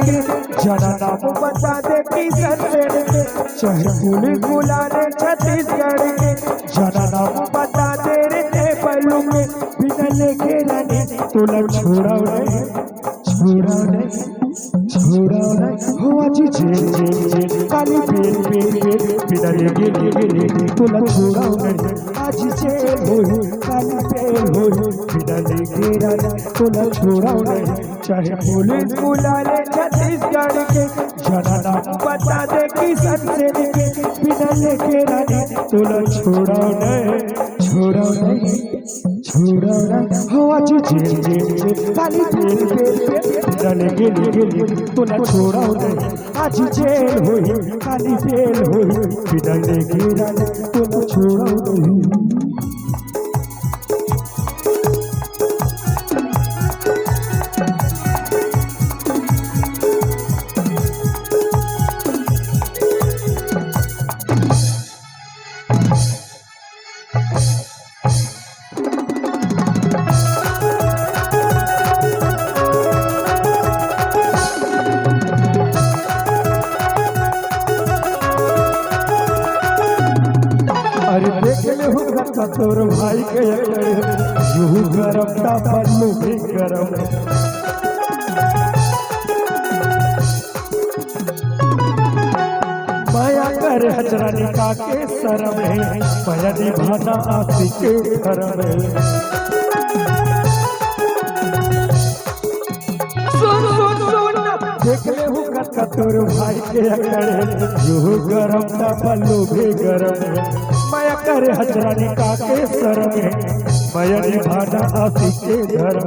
के जना नाम बता दे किशन सेन के चाहे पुलिस बुला ले छत्तीसगढ़ के जना नाम बता दे रे पल्लू के बिना लेके रानी तोला छोड़ा नहीं हो आज जेल काली बेल बिना लेके तोला छोड़ा नहीं आज जेल हो काली बेल हो बिना लेके रानी तोला छोड़ा नहीं चाहे पुलिस बुला ले छत्तीसगढ़ के जना नाम बता दे किशन सेन के बिना लेके रानी तोला छोड़ा नहीं हो आज जेल काली बेल बिना लेके तोला छोड़ा नहीं आज जेल हो काली बेल हो बिना लेके रानी तोला छोड़ा नहीं। अरे देख ले हुआ तोर भाई के यूं गरम ता पल्लू भी गरम माया कर हजरा निका के शरम है माया निभाना आसी के करम है देख ले हुआ तोर भाई के यूं गरम ता पल्लू भी गरम है माया करे हजरानी का के शरण माया निभाना आसी के घर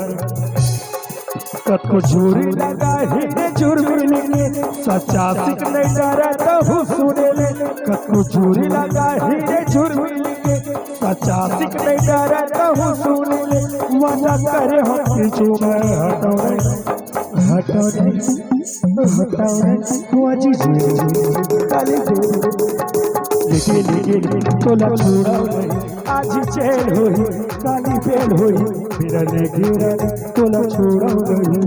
कतको झूरी लगा ही जुर्मी लेंगे सच्चा सिख नहीं डरा तो सुने ले कतको झूरी लगा ही जुर्मी लेंगे सच्चा सिख नहीं डरा तो सुने ले वादा करे हम पीछू में हटाओ आज काली लेके तोला छोड़ा नहीं आज जेल होई काली बेल होई बिना लेके रानी तोला छोड़ा नहीं।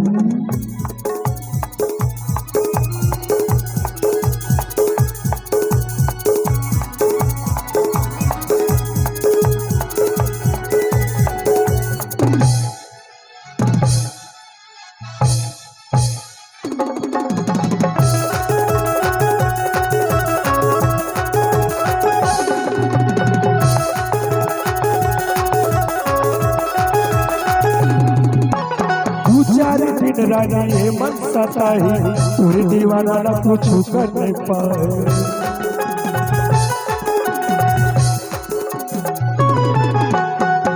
दिन रानी ये मन सताही पूरी दीवाना ना पूछू कर नहीं पाए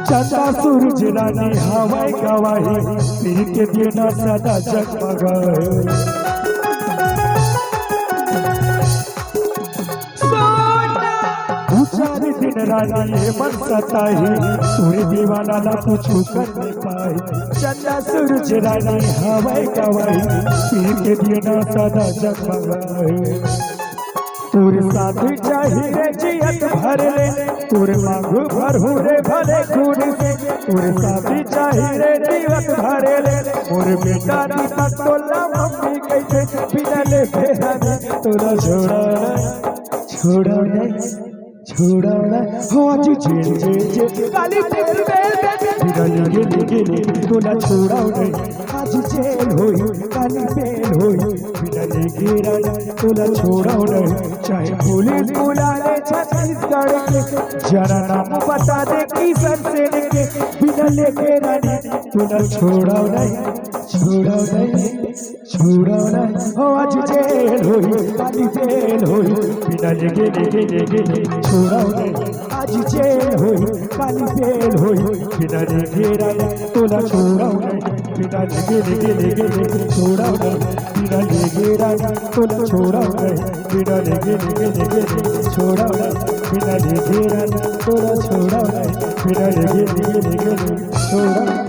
चंदा सूरज रानी हवाई गवाही पीर के देना सदा जगमगाए दिन रानी ये मन सताही पूरी दीवाना ना पूछू कर नहीं पाए चंदा सूरज रानी हवाई गवाही पीर के देना सदा जगमगाए तोरे साथी चाहिए जियत भर ले तोरे मांगू भरू रे भले खून से तोरे साथी चाहिए जियत भर ले मोरे बेटा दीपक तोला मम्मी कैसे बिना ले फेरा तोरा छोड़ा हो आज जेल काली बेल बिना लेके तोला छोड़ा नहीं आज जेल होई काली बेल होई बिना लेके रानी तोला छोड़ा नहीं चाहे पुलिस बुला ले छत्तीसगढ़ के जना नाम बता दे किशन सेन के बिना लेके रानी तोला छोड़ा नहीं हो आज जेल होई काली बेल होई बिना लेके छोड़ा नहीं आज जेल होई काली बेल होई बिना लेके रानी तोला छोड़ा नहीं बिना लेके छोड़ा नहीं बिना लेके रानी तोला छोड़ा नहीं बिना लेके छोड़ा नहीं बिना लेके रानी तोला छोड़ा नहीं बिना लेके छोड़ा